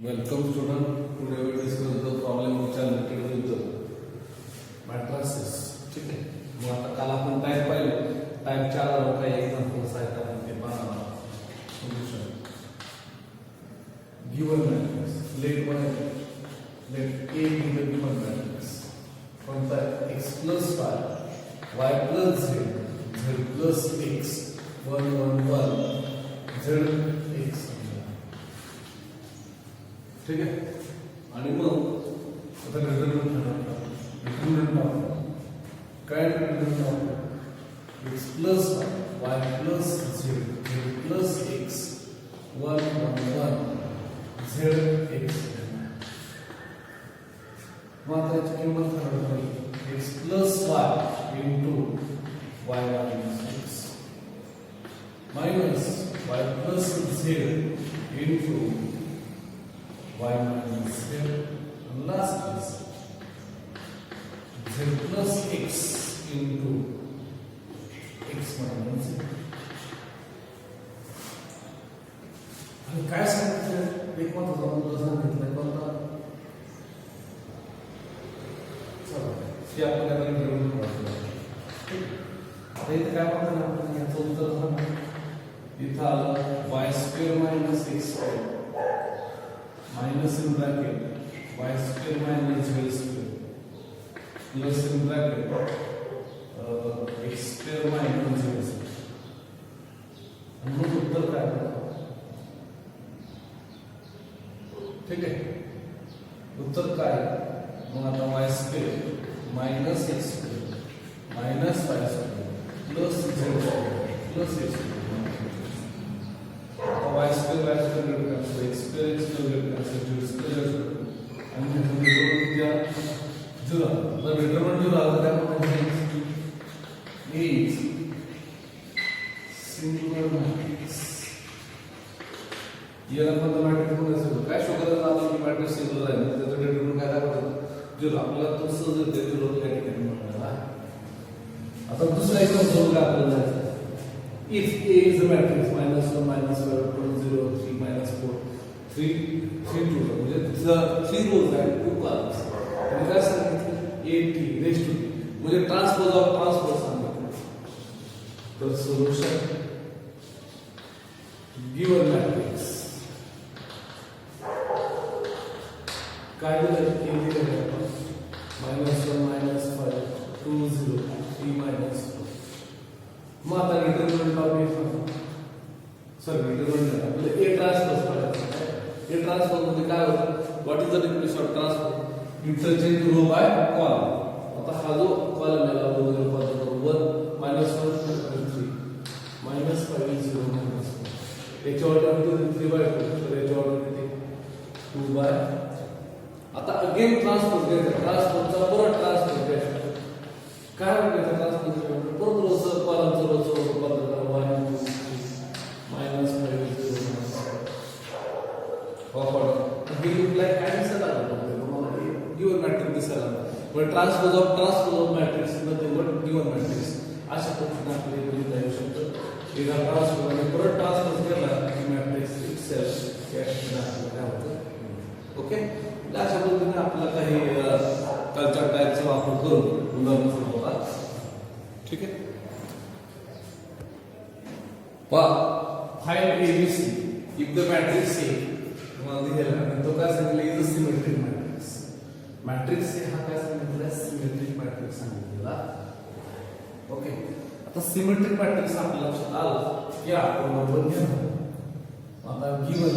Welcome student. Today we will discuss the problem which are related with the matrices. ठीक है. मग आता काल आपण टाइप पाहिले. टाइप 4 वर काही एक्झाम्पल्स आहेत आपण ते पाहणार. Solution. Given matrix. Let A be the given matrix. कोणता x plus y plus z plus x 1 1 1 z x. ठीक है. आणि मग आता डिटरमिनंट काय determinant x plus y plus z plus x 1 1 1 z x. मग आता याची किंमत काय x plus y into y minus x minus y plus z into y minus z, and last is z plus x into x minus z. आणि काय सांगितलं एक महत्त्वाचा सांगितलं कोणता चला ते आपल्याला घेऊन आता इथे काय म्हणतात आपण याचं उत्तर सांगू. इथं आलं y square minus x square minus in bracket y square minus z square plus in bracket x square minus z square. आणि मग उत्तर काय आलं. ठीक आहे. उत्तर काय मग आता y square minus x square minus y square plus z square plus x square. y square get cancel, x square get cancel, z square and determinant क्या जुड़ा. मतलब determinant जुड़ा तो क्या मतलब is singular matrix. ये ना मतलब matrix को ऐसे होता है. शो करता है कि matrix singular है. तो determinant क्या करता जुड़ा. मतलब तो सो जो जुड़ा क्या determinant है. आता दूसरा एक जोड़ का आपने if A is a matrix minus 1 minus 5 2 0 3 minus 4 3 3 2 म्हणजे तिथं 3 रोज आहेत 2 कॉलम्स. आणि काय सांगितलं A T रेस्ट टू म्हणजे ट्रान्सपोज ऑफ ट्रान्सपोज सांगितलं. तर सोल्युशन गिवन मॅट्रिक्स काय दिलं A दिलं आपण -1 -5 2 0 3 minus 4. मग आता determinant of A sir determinant आपले ए ट्रान्सपोज करायचं. ए ट्रान्सपोज म्हणजे काय होतं what is the difference of transpose interchange row by column. आता हा जो कॉलम आहे रो मध्ये रूपांतर करू 1 -1 3 -5 0 -4 याच्या ऑर्डर 3/2 तर याच्या ऑर्डर किती 2/. आता अगेन ट्रान्सपोज घ्यायचा. ट्रान्सपोजचा परत ट्रान्सपोज घ्यायचा. काय होतं ट्रान्सपोज परत रोचं कॉलमचं रोचं रूपांतर करा 1 2 3 -5 0 वापर हे रिप्लाय काय दिसत आलं तुम्हाला गिवन मॅट्रिक्स दिसायला. पण ट्रान्सपोज ऑफ मॅट्रिक्स मध्ये वन गिवन मॅट्रिक्स अशा पद्धतीने आपले लिहिता येऊ शकतं. एकदा ट्रान्सपोज आणि परत ट्रान्सपोज केला की मॅट्रिक्स इटसेल्फ काय होतं. ओके. अशा पद्धतीने आपला काही कल्चर टाईपचा वापर करून उदाहरण सोडवतात. ठीक आहे. Find ABC if the matrix A तुम्हाला दिलेला आहे तो काय सांगितलं is a symmetric matrix. Matrix A हा काय सांगितलं सिमेट्रिक मॅट्रिक्स सांगितलेला. ओके. आता सिमेट्रिक मॅट्रिक्स आपल्या लक्षात आलं की आपण बरोबर घेणार. आता गिवन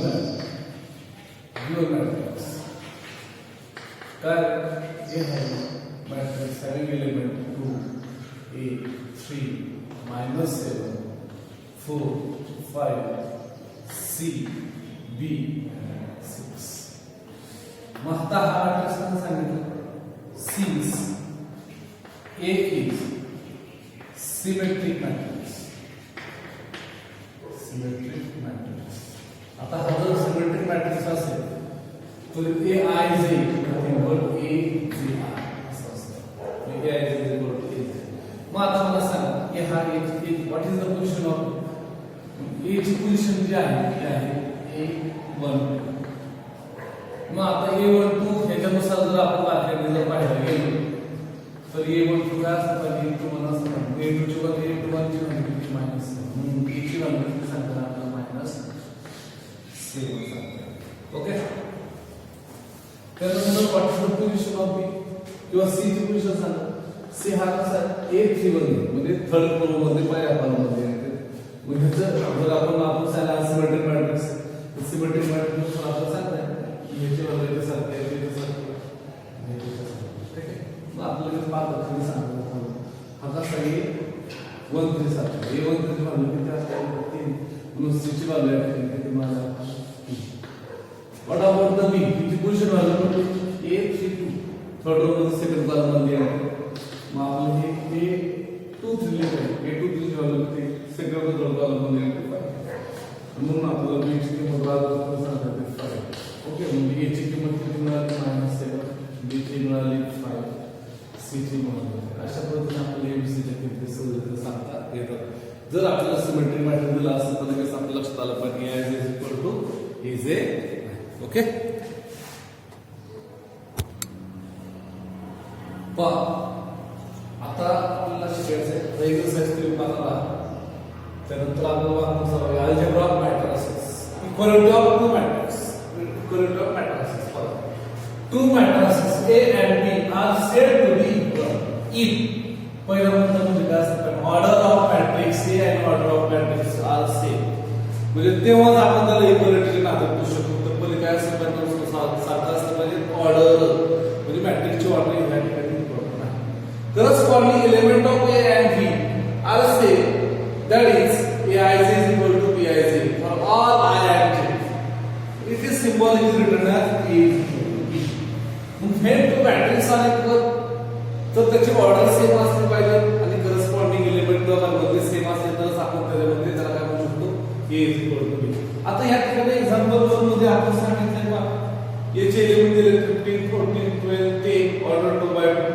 मॅट्रिक्स काय हे आहे matrix having element 2 A 3 -7 4 5 C B 6. मग आता हा मॅट्रिक्स काय सांगितलं since A is symmetric matrix. आता हा जर सिमेट्रिक मॅट्रिक्स असेल तर A I J nothing but A J I असं असतं. A I J is equal to A. मग आता मला सांगा की हा what is the position of A ची पोझिशन जी आहे ती आहे A1 मग आता A12 ह्याच्यानुसार जर आपण बारकाईने जर पाहायला गेलो तर A12 काय असतं पाहिजे तुम्हाला असं A2 ची व्हॅल्यू A21 ची व्हॅल्यू किती मायनस म्हणून B ची व्हॅल्यू किती सांगतात आपल्याला मायनस 7 सांगतात ओके त्यानंतर what is the position of B किंवा C ची पोझिशन सांगा C हा कसा A3 मध्ये म्हणजे थर्ड रो मध्ये पाहिजे आपण मध्ये म्हणजे जर आपण सांगा सिमेट्रिक मॅट्रिक्स सिमेट्रिक मॅट्रिक्स आपण सांगताय याची व्हॅल्यू सारखी आहे त्याची सारखी ठीक आहे मग आपल्याला पाच अक्षरे सांगतो हा कसा आहे 1 सारखा A1 ची व्हॅल्यू किती असते 3 म्हणून C ची व्हॅल्यू आहे किती माझा व्हॉट अबाउट द B ची position value A32 third row मध्ये सेकंड कॉलम मध्ये आहे मग आपलं हे A23 लिहिलं A23 ची व्हॅल्यू किती सेकंड रो थर्ड कॉलम मध्ये आहे म्हणून आपल्याला B ची किंमत राहते सांगतात ओके म्हणजे A ची किंमत किती मिळाली -7 B ची मिळाली 5 C ची मिळाली अशा पद्धतीने आपल्याला ABC च्या किमती सहजरित्या सांगता येतात जर आपल्याला सिमेट्रिक मॅट्रिक्स दिला असेल तर लगेच आपल्या लक्षात आलं पाहिजे A is equal to is a okay आता आपल्याला शिकायचं आहे एक्सरसाइज 3 पाहता त्यानंतर आपल्याला algebra of matrices equality of two matrix equality of matrices two matrices A and B are said to be equal if पहिला म्हणजे काय असतं order of matrix A and order of matrix are same म्हणजे तेव्हाच आपण त्याला इक्वालिटीचे नातं करू शकतो तर पहिले काय असतं सारखं असतं पाहिजे ऑर्डर म्हणजे मॅट्रिक्सची ऑर्डर ह्या ठिकाणी इम्पॉर्टंट आहे corresponding element of A and B are same that is Aij is equal to Bij for all I and j it is symbolically written as A is equal to B मग हे to matrix आले तर त्याची order same असली पाहिजे आणि corresponding element दोघांमध्ये same असेल तरच आपण त्याच्यामध्ये त्याला काय म्हणू शकतो A is equal to B आता या ठिकाणी एक्झाम्पल 1 मध्ये आपण सांगितलं का याचे एलिमेंट दिले 15 14 12 10 order 2 by 2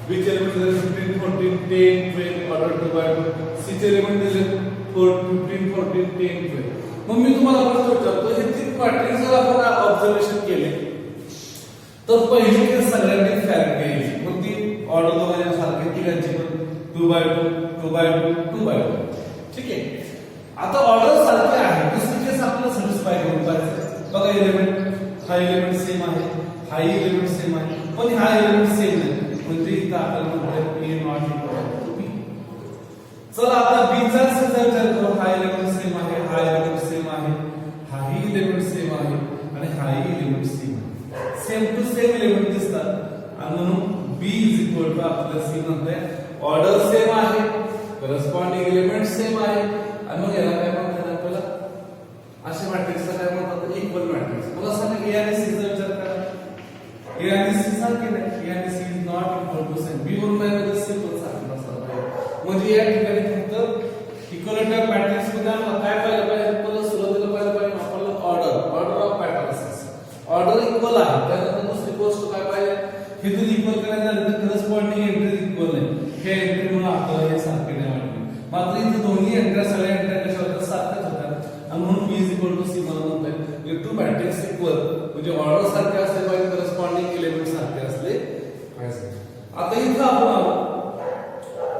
which element is 15 14 10 12 order 2 by 2 C चे एलिमेंट दिले 15 14 10 12 मग मी तुम्हाला प्रश्न विचारतो हे तीन मॅट्रिक्स जर आपण ऑब्झर्वेशन केले तर पहिली केस सगळ्यांनी फॅक्ट घ्यायची मग ती ऑर्डर दोघांच्या सारखी तिघांची पण 2 by 2 2 by 2 2 by 2 ठीक आहे आता ऑर्डर सारखे आहे दुसरी केस आपल्याला सॅटिस्फाय करून पाहिजे बघा एलिमेंट हा एलिमेंट सेम आहे हा एलिमेंट सेम आहे पण हा एलिमेंट सेम नाही म्हणजे इथं आपल्याला म्हणतात A not equal to B चला आता B चा विचार करू हा एलिमेंट सेम आहे हा एलिमेंट सेम आहे हाही एलिमेंट सेम आहे आणि हाही एलिमेंट सेम आहे सेम टू सेम एलिमेंट दिसतात आणि म्हणून B is equal to आपल्याला C म्हणताय ऑर्डर सेम आहे करस्पॉन्डिंग एलिमेंट सेम आहे आणि मग याला काय म्हणतात आपल्याला अशा मॅट्रिक्सला काय म्हणतात इक्वल मॅट्रिक्स मला सांगा A आणि C चा विचार करा A आणि C सारखे नाही A आणि C is not equal to same B वरून काय होतं सिम्पल सारखं नसतं म्हणजे या ठिकाणी फक्त इक्वालिटी ऑफ मॅट्रिक्स मध्ये आपण काय पाहिलं पाहिजे आपल्याला सुरुवातीला पाहिलं पाहिजे आपल्याला order of matrices order equal आहे त्यानंतर दुसरी गोष्ट काय पाहिजे हे जर इक्वल करायचं झालं तर करस्पॉन्डिंग एंट्री इक्वल आहे हे एंट्री म्हणून आपल्याला हे सारखे नाही वाटले मात्र इथे दोन्ही एंट्री सगळ्या एंट्री कशा होतात सारख्याच होतात आणि म्हणून B is equal to C मला म्हणताय म्हणजे टू मॅट्रिक्स इक्वल म्हणजे ऑर्डर सारखे असले पाहिजे करस्पॉन्डिंग एलिमेंट सारखे असले पाहिजे आता इथं आपण आलो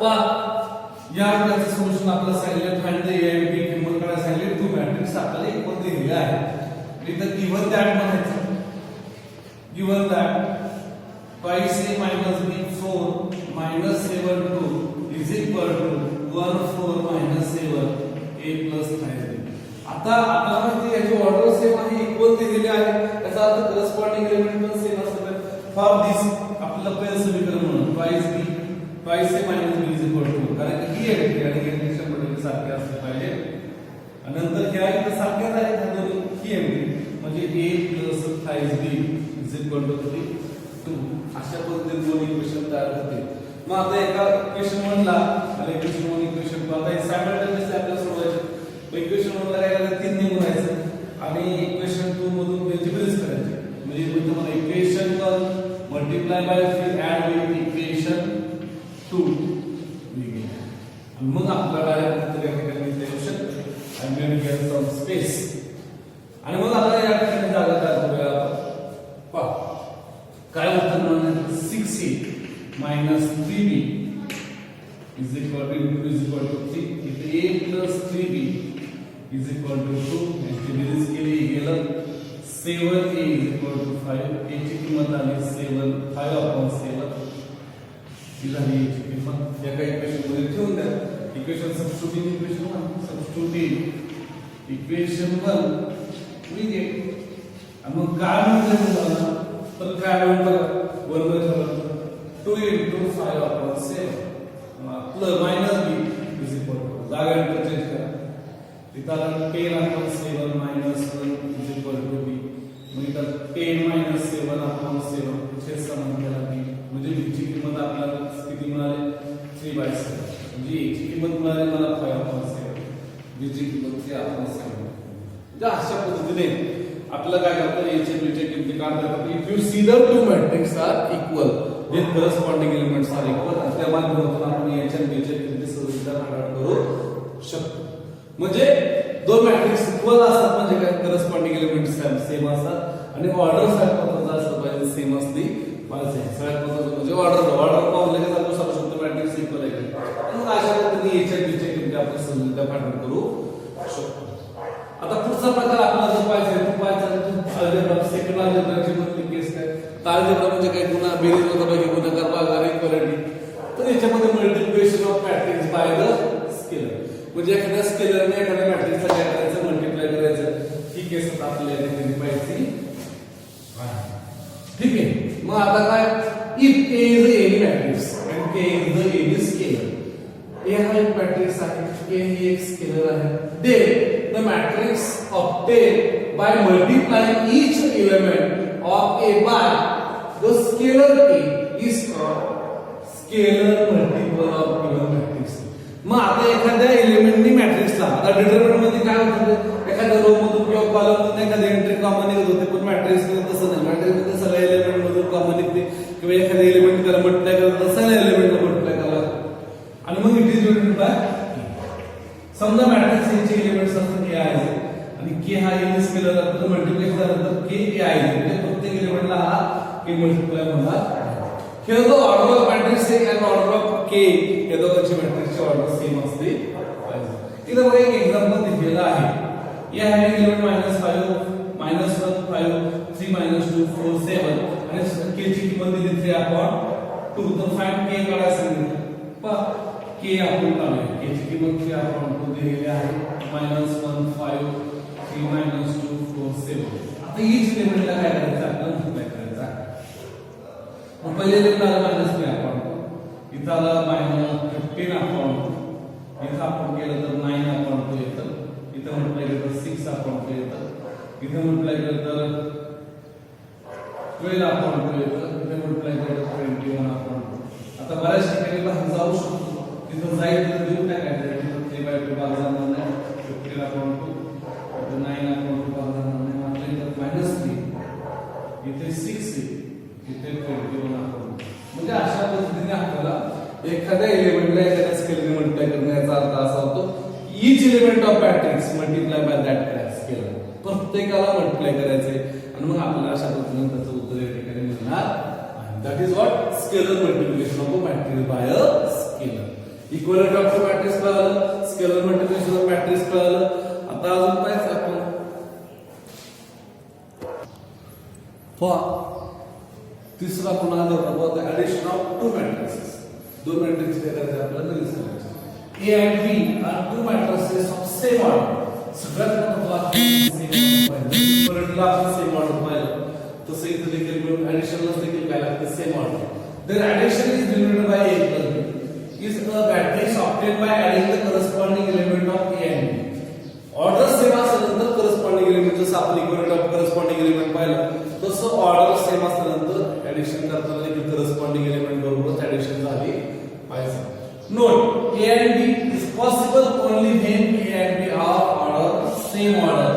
पहा या प्रकारचे सोल्युशन आपल्याला सांगितले find the A and B किंमत काढायला सांगितले टू मॅट्रिक्स आपल्याला इक्वल दिलेले आहे इथं गिवन दॅट म्हणायचं given that twice A minus B 4 minus 7 2 is equal to 1 4 minus 7 A plus 9 आता आपल्याला माहिती आहे याची ऑर्डर सेम आहे इक्वल दिलेली आहे याचा अर्थ करस्पॉन्डिंग एलिमेंट पण सेम असतात फॉर दिस आपल्याला पहिलं समीकरण म्हणून twice A minus B is equal to कारण की ही एंट्री आणि एंट्रीच्या मध्ये सारखे असले पाहिजे आणि नंतर ह्या इथे सारखेच आहेत ह्या दोन्ही ही एंट्री म्हणजे A plus 5B is equal to 2 अशा पद्धतीने दोन इक्वेशन तयार होते मग आता एका इक्वेशन 1 ला आणि इक्वेशन 1 इक्वेशन 2 आता हे सायमल्टेनियसली आपल्याला सोडवायचे इक्वेशन 1 ला काय करायचं 3 ने गुणायचं आणि इक्वेशन 2 मधून त्यांची बेरीज करायची म्हणजे तुम्हाला equation 1 multiply by 3 add with equation 2 आणि मग आपल्याला डायरेक्ट या ठिकाणी लिहू शकतो आणि गेट सम स्पेस आणि मग आता या ठिकाणी जागा तयार करूया काय उत्तर मिळणार 6a minus 3b is equal to 3. इथे a plus 3b is equal to 2. यांची बेरीज केली गेलं 7a is equal to 5. a ची किंमत आली 7 5/7 ही झाली a ची किंमत. या काही इक्वेशन मध्ये ठेवून द्या. Equation substituting equation 1 substituting equation 1 we get आणि मग काय म्हणतात तुम्हाला तर काय म्हणतात 2 into 5/7 plus minus b is equal to जागा इंटरचेंज करा इथं 10/7 minus 1 is equal to b मग इथं 10 minus 7/7 हे समान केला b म्हणजे b ची किंमत आपल्याला किती मिळाली 3/7 म्हणजे a ची किंमत मिळाली मला 5/7 b ची किंमत 3/7 म्हणजे अशा पद्धतीने आपल्याला काय करता a चे b चे किमती काढता येतात. If you see the two matrix are equal with corresponding elements are equal त्या माध्यमातून आपण याच्या बीच्या किमती सहजरित्या करू शकतो. म्हणजे दोन मॅट्रिक्स इक्वल असतात म्हणजे काय करस्पॉन्डिंग एलिमेंट्स सेम असतात आणि ऑर्डर सारखं असलं पाहिजे सेम असली पाहिजे. सगळ्यात महत्त्वाचं म्हणजे ऑर्डर पाहून लगेच आपण सांगू शकतो मॅट्रिक्स इक्वल आहे. मग अशा पद्धतीने याच्या बीच्या किमती आपण सहजरित्या फायनल करू शकतो. आता पुढचा प्रकार आपल्याला जर पाहिजे अल्जेब्रा सेकंड अल्जेब्राची मधली केस काय अल्जेब्रा म्हणजे काय गुणा बेरीज वजाबाकी गुणाकार भागाकार इक्वालिटी. तर याच्यामध्ये multiplication of matrix by the scalar म्हणजे एखाद्या स्केलरने एखाद्या मॅट्रिक्सला काय करायचं मल्टिप्लाय करायचं ही केस आता आपल्याला केली पाहिजे. ठीक आहे. मग आता काय if a is any matrix and k is the any scalar a हा एक मॅट्रिक्स आहे k ही एक स्केलर आहे then the matrix obtained by multiplying each element of a by the scalar a is called scalar multiple of given matrix. मग आता एखाद्या एलिमेंटनी मॅट्रिक्सला आता determinant मध्ये काय होतं एखाद्या रो मधून किंवा कॉलम मधून एखादी एंट्री कॉमन निघत होते पण मॅट्रिक्स मध्ये तसं नाही. मॅट्रिक्स मध्ये सगळ्या एलिमेंट मधून कॉमन निघते किंवा एखाद्या एलिमेंट त्याला मल्टिप्लाय करतात सगळ्या एलिमेंटला मल्टिप्लाय करायला आणि मग इट इज डिवाइडेड बाय समजा मॅट्रिक्स चे एलिमेंट्स असतात के आहे आणि के हा एनी स्केलर तर मल्टिप्लाय झाल्यानंतर के ए आहे म्हणजे प्रत्येक एलिमेंटला हा के मल्टिप्लाय होणार. हे जो ऑर्डर ऑफ मॅट्रिक्स आहे आणि ऑर्डर ऑफ के हे दोघांची मॅट्रिक्सचे ऑर्डर सेम असते पाहिजे. इथं बघा एक एक्झाम्पल दिलेलं आहे. या हॅविंग एलिमेंट -5 -1 5 3 -2 4 7 आणि के ची किंमत दिली 3/2 तर फाइंड के काढायला सांगितलं पहा के आपण काढूया. के ची किंमत 3/2 दिलेली आहे -1 5 3 -2 4 7. आता ईच एलिमेंटला काय करायचं आपल्याला मल्टिप्लाय करायचं. मग पहिले एलिमेंट आला -3/2 इथं आला -15/2 इथं आपण केलं तर 9/2 येतं. इथं मल्टिप्लाय केलं तर 6/2 येतं. इथं मल्टिप्लाय केलं तर 12/2 येतं. इथं मल्टिप्लाय केलं तर 21/2. आता बऱ्याच ठिकाणी बाहेर जाऊ शकतो तिथं जाईल तर देऊ टाकायचं. इथं 3/2 भाग जाणार नाही 15/2 इथं 9/2 भाग जाणार नाही. आपल्या इथं -3 इथे 6 इथे 21/2 म्हणजे अशा पद्धतीने आपल्याला एखाद्या एलिमेंटला एखाद्या स्केलरने मल्टिप्लाय करण्याचा अर्थ असा होतो each element of matrix multiply by that scalar प्रत्येकाला मल्टिप्लाय करायचे आणि मग आपल्याला अशा पद्धतीने त्याचं उत्तर या ठिकाणी मिळणार. That is what scalar multiplication of a matrix by a scalar. Equivalent of a matrix कळलं स्केलर मल्टिप्लिकेशन ऑफ मॅट्रिक्स कळलं. आता अजून काय आपण तिसरा पुन्हा जो ऍडिशन ऑफ टू मॅट्रिक्सेस दोन मॅट्रिक्स करायचे आपल्याला research A and B are two matrices of same order. सगळ्यात महत्त्वाचं इक्वलिटीला आपण सेम ऑर्डर पाहिलं तसं इथे देखील ऍडिशनला देखील काय लागतं same order. Their addition is denoted by A plus B is a matrix obtained by adding the corresponding element of A and B. Order same असल्यानंतर corresponding element जसं आपण इक्वलिटी ऑफ corresponding element पाहिलं तसं order same असल्यानंतर addition करताना देखील corresponding element बरोबरच addition झाली पाहिजे. Note A and B is possible only when A and B are order same order.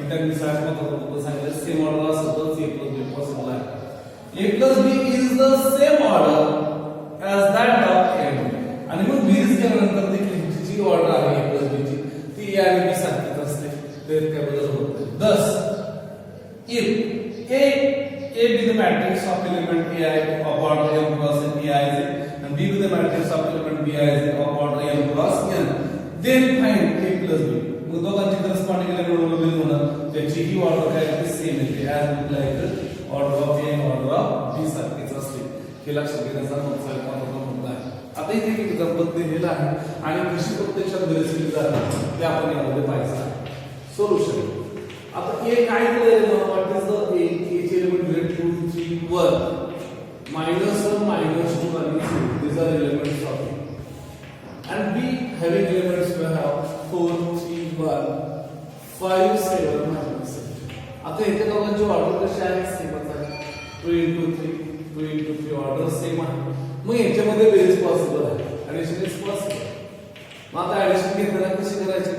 इथे सगळ्यात महत्त्वाचं सांगितलं सेम ऑर्डर असेल तर A plus B पॉसिबल आहे. A plus B is the same order as that of A and B. आणि मग बेरीज केल्यानंतर देखील जी ऑर्डर आहे A plus B ची ती A आणि B सारखीच असते. त्यात काय बदल होत नाही. Thus if A A be the matrix of element AI of order m cross n Aij, and B be the matrix of element Bij of order m cross n. Then find A plus B. मग दोघांची corresponding element बरोबर होणार, त्याची ही order काय आहे same येते as like order of A order of B सारखीच असते. हे लक्षात घेण्याचा मुद्दा आहे. आता इथे एक एक्झाम्पल दिलेलं आहे आणि कशी प्रत्यक्षात बेरीज केली जाते ते आपण यामध्ये पाहायचं आहे. सोल्युशन. आता A काय दिलेलं आहे, व्हॉट इज द A चे एलिमेंट 2 3 1 -1 -2 आणि 3. These are elements of A. And B having elements we have 4 3 1 5 7 -6. आता इथे दोघांची ऑर्डर कशी आहे, सेमच आहे. 2 into 3 2 into 3 ऑर्डर सेम आहे. मग याच्यामध्ये बेरीज पॉसिबल आहे, ऍडिशन इज पॉसिबल. मग आता ऍडिशन घेताना कशी करायची,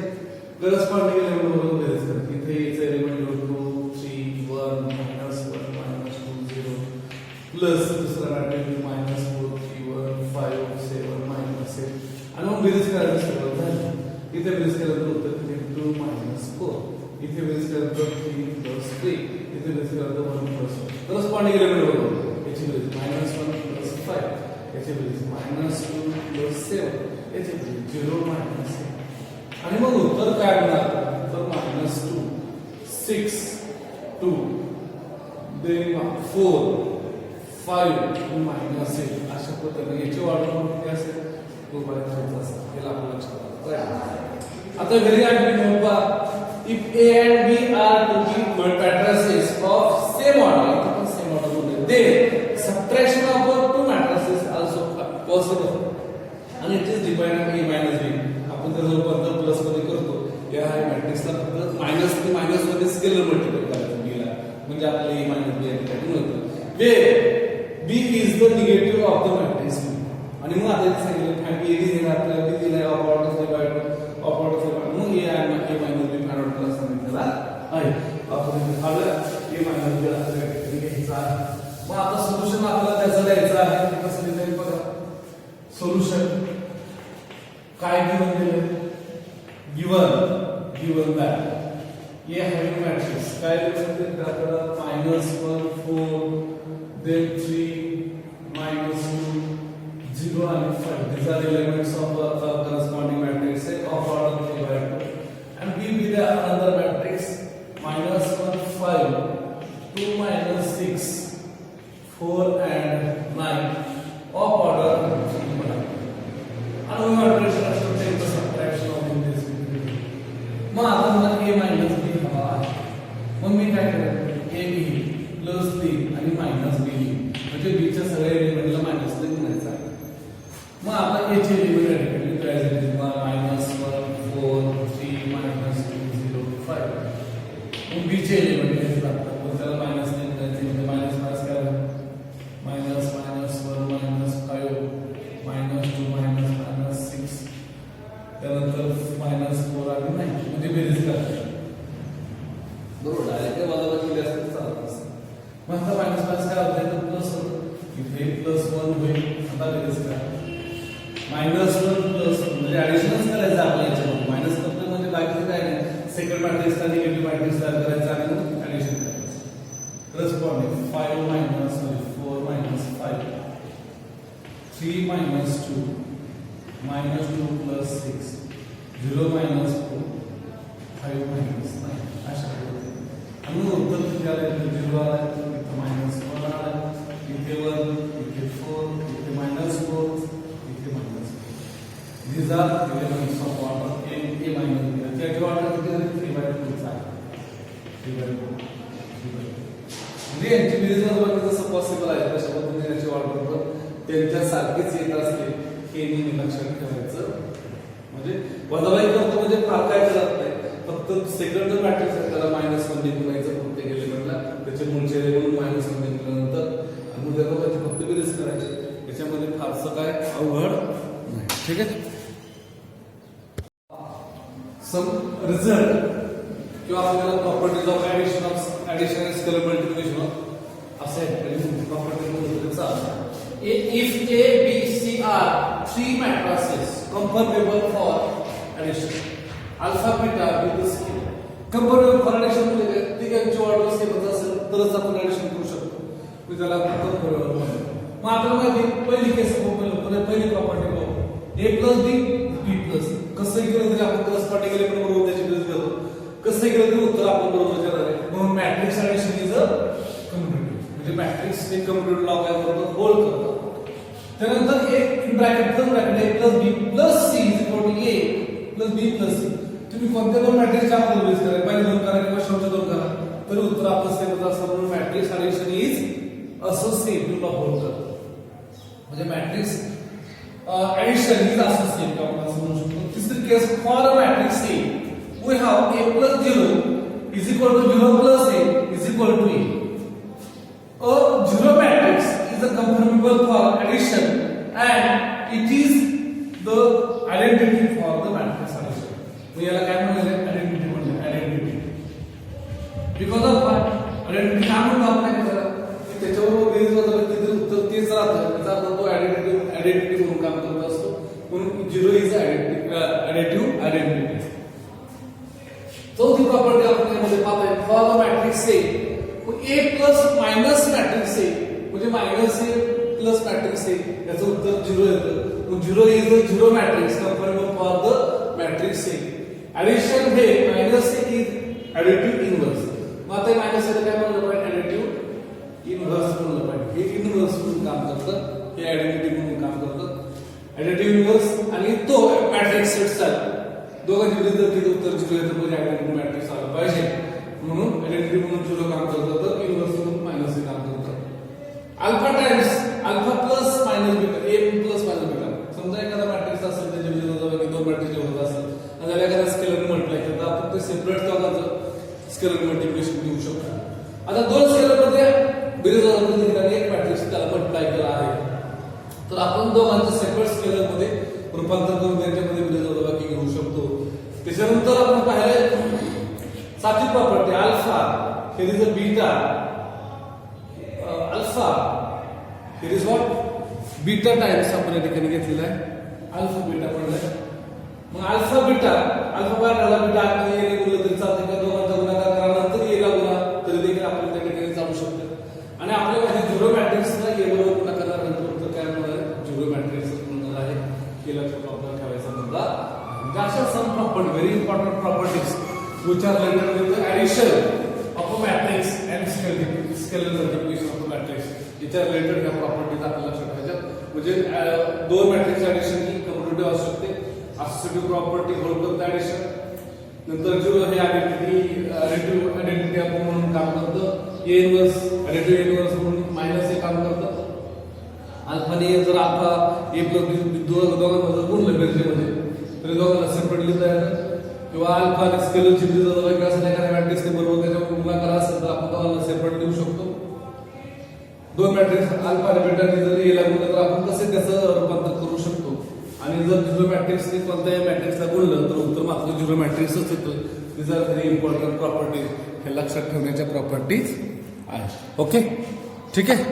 करस्पॉन्डिंग एलिमेंट बरोबर बेरीज करायची. इथे याचे एलिमेंट 2 3 1 -1 -2 0 प्लस दुसरा मॅट्रिक्स -4 3 1 5 7 -8 आणि मग बेरीज करायला सुरुवात झाली. इथे बेरीज केल्यानंतर उत्तर किती 2 -4. इथे बेरीज केल्यानंतर 3 + 3. इथे बेरीज केल्यानंतर 1 + 1. करस्पॉन्डिंग एलिमेंट बरोबर याची बेरीज -1 + 5. याची बेरीज -2 + 7. याची बेरीज 0 -6. आणि मग उत्तर काय होणार, तर -2 6 2 then 4 5 -8. अशा पद्धतीने याची ऑर्डर किती असेल, 2/3 असेल. याला आपण लक्षात ठेवायचं. आता व्हेरी आयडियल नोट पहा, if A and B are to be matrices of same order, then subtraction of two matrices also possible, and it is defined as A minus B. आपण त्याचा रूपांतर प्लस मध्ये करतो. या मॅट्रिक्सला फक्त मायनस ते minus मध्ये स्केलर मल्टिप्लाय करायचं B ला, म्हणजे आपल्याला A minus B या ठिकाणी मिळतं. where B is the negative of the matrix. आणि मग आता इथे सांगितलं फाइंड A दिलेला आपल्याला B दिलाय ऑफ ऑर्डर से बाय ऑफ ऑर्डर से बाय, मग A आणि A minus B find out करायला सांगितलेला आहे. आपण इथे आलं A minus B आता घ्यायचा आहे. मग आता सोल्युशन आपल्याला त्याचं द्यायचं आहे. ते कसं लिहिलं बघा. सोल्युशन काय गिवन दिलं, given that A having matrix काय लिहिलं ते आपल्याला -1 4 then 3 -2 0 and 5. These are elements of the corresponding matrix of order 3/2. And B be the another matrix -1 5 2 -6 4 and 9 of order 3/2. And we are going to take the subtraction of this. मग आता मला A minus B हवा आहे. मग मी काय करेन, A B plus B आणि minus B, म्हणजे B च्या सगळ्या एलिमेंटला मायनस ने गुणायचं आहे. मग आता A चे एलिमेंट ऍडिटिव्हली काय झाले, -1 4 3 -2 0 5. मग B चे एलिमेंट घ्यायचे लागतात, मग त्याला मायनस ने गुणायचे, म्हणजे मायनस मायनस काय होईल, -1 -2 -6 त्यानंतर -4 आणि 9, म्हणजे बेरीज करायची. बरोबर, डायरेक्ट वजाबाकी केली असते तर चालत असतं. मग आता मायनस मायनस काय होतं, तर प्लस होतं. इथे +1 होईल. आता बेरीज करा, -1 +1 म्हणजे ऍडिशनच करायचं आपल्या याच्यामध्ये. मायनस करतो म्हणजे बाकीचं काय नाही, सेकंड मॅट्रिक्सला निगेटिव्ह मॅट्रिक्स तयार करायचं आणि मग ऍडिशन करायचं. करस्पॉन्डिंग 5 4 -5 3 -2 -2 + 6 0 -4 5 -9 अशा पद्धतीने. आणि उत्तर किती आलं, 0 आलं, इथे -1 आलं, इथे 1 इथे 4 इथे -4 इथे -4. These are elements of order A minus B. त्याची ऑर्डर किती आहे, 3/2 आहे. 3/2 म्हणजे यांची बेरीज वजाबाकी जसं पॉसिबल आहे तशा पद्धतीने याची ऑर्डर पण त्यांच्या सारखीच येत असते. हे नेहमी लक्षात ठेवायचं. म्हणजे वजाबाकी करतो म्हणजे फार काय करत नाही, फक्त सेकंड मॅट्रिक्स आहे त्याला -1 ने गुणायचं प्रत्येक एलिमेंटला, त्याचे मूळचे एलिमेंट -1 ने गुणल्यानंतर आणि मग त्या दोघांची फक्त बेरीज करायची. याच्यामध्ये फारसं काय अवघड नाही. ठीक आहे. सम रिझल्ट किंवा आपल्याला प्रॉपर्टीज ऑफ ऍडिशन आणि स्केलर मल्टिप्लिकेशन असे प्रॉपर्टी चालतात. If A, B, C are three matrices comparable for addition, alpha, beta be the scale. Comparable for addition म्हणजे तिघांची ऑर्डर सेमच असेल तरच आपण ऍडिशन करू शकतो. त्याला फक्त मग आता माहिती पहिली केस पहिली प्रॉपर्टी बघू ए प्लस बी प्लस कसं केलं तरी आपण क्रॉस पार्टिकल पण बरोबर त्याची गरज घेतो कसं केलं तरी उत्तर आपण बरोबर येणार आहे म्हणून matrix addition is a computed म्हणजे मॅट्रिक्स एक कम्प्युटेड लॉ काय करतो होल्ड करतो त्यानंतर एक bracket A plus B plus C is equal to A plus B plus C तुम्ही कोणत्या दोन मॅट्रिक्सच्या आपण बेस करा पहिले दोन करा किंवा शेवटचे दोन करा तरी उत्तर आपलं सेम होतं असं म्हणून matrix addition is associative law hold करतो म्हणजे मॅट्रिक्स addition is associated आपण असं म्हणू शकतो तिसरी case for a matrix A we have A plus 0 is equal to 0 plus A is equal to A a zero matrix is a conformable for addition and it is the identity for the matrix addition मग याला काय म्हणले identity म्हणले identity because of identity काय म्हणतो आपण त्याला त्याच्यावर बेस बदललं तिथे उत्तर तेच राहतं त्याचा अर्थ तो आयडेंटिटी म्हणून काम करत असतो म्हणून 0 इज ऍडिटिव्ह आयडेंटिटी चौथी प्रॉपर्टी आपण यामध्ये पाहतोय for the matrix A plus minus matrix A म्हणजे minus A plus matrix A याचं उत्तर 0 येतं मग 0 is a zero matrix comparable for the matrix A addition हे minus A is additive inverse मग आता मायनस ए काय म्हणलं पाहिजे ऍडिटिव्ह इनव्हर्स म्हणलं पाहिजे हे इनव्हर्स म्हणून काम करतं हे आयडेंटिटी म्हणून काम करतं ऍडिटिव्ह इनव्हर्स आणि तो मॅट्रिक्स सेटचा दोघांची जर किती उत्तर 0 येतं म्हणजे आयडेंटिटी मॅट्रिक्स आला पाहिजे म्हणून आयडेंटिटी म्हणून 0 काम करतं तर इनव्हर्स म्हणून मायनस ए काम करतं alpha times alpha plus minus beta A plus minus beta समजा एखादा मॅट्रिक्स असेल त्याच्या विरोधात दोन मॅट्रिक्स होत असेल आणि त्याला एखादा स्केलर मल्टिप्लाय केलं तर आपण ते सेपरेट स्वतःचं स्केलर मल्टिप्लिकेशन देऊ शकतो आता दोन स्केलर मध्ये विरोधात एक मॅट्रिक्स त्याला मल्टिप्लाय केला आहे तर आपण दोघांचं सेपरेट स्केलर मध्ये रूपांतर करून त्यांच्यामध्ये विरोधाभासी घेऊ शकतो त्याच्यानंतर आपण पाहिलं सातवी property alpha here is a beta alpha here is what beta times आपण या ठिकाणी घेतलेला आहे अल्फा बीटा पडलाय मग अल्फा बीटा बाहेर बीटा आपण ये बोललं तरी चालतं किंवा दोघांचा गुणाकार करानंतर ये लागला तरी देखील आपण त्या ठिकाणी चालू शकतो आणि आपल्याला झिरो मॅट्रिक्सला ये बरोबर गुणाकार करानंतर काय होणार झिरो मॅट्रिक्स म्हणणार आहे हे लक्षात आपल्याला ठेवायचा मुद्दा म्हणजे अशा sum property very important properties which are related with the addition of a matrix and scalar multiplication of a matrix याच्या रिलेटेड ह्या प्रॉपर्टीज आपल्याला लक्षात ठेवायच्या म्हणजे दोन मॅट्रिक्स ऍडिशन ही कम्युटेटिव्ह असू शकते असोसिएटिव्ह प्रॉपर्टी होल्ड करते ऍडिशन नंतर जो हे आयडेंटिटी आपण म्हणून काम करतं ए इनव्हर्स ऍडिटिव्ह इनव्हर्स म्हणून मायनस ए काम करतं अल्फाने जर अल्फा ए प्लस बी दोघांना जर गुणलं बेरजेमध्ये तरी दोघांना सेपरेट लिहिता येतं किंवा अल्फा आणि स्केलरची बेरीज असं एखाद्या मॅट्रिक्सने बरोबर त्याच्यावर गुणाकार असेल तर आपण दोघांना सेपरेट लिहू शकतो दोन मॅट्रिक्स अल्फा आणि बीटाने जर ए ला गुणलं तर आपण कसे त्याचं रूपांतर करू शकतो आणि जर झिरो मॅट्रिक्सने कोणत्याही मॅट्रिक्सला गुणलं तर उत्तर मात्र झिरो मॅट्रिक्सच येतो दिस आर व्हेरी इम्पॉर्टंट प्रॉपर्टीज हे लक्षात ठेवण्याच्या प्रॉपर्टीज आहेत ओके ठीक आहे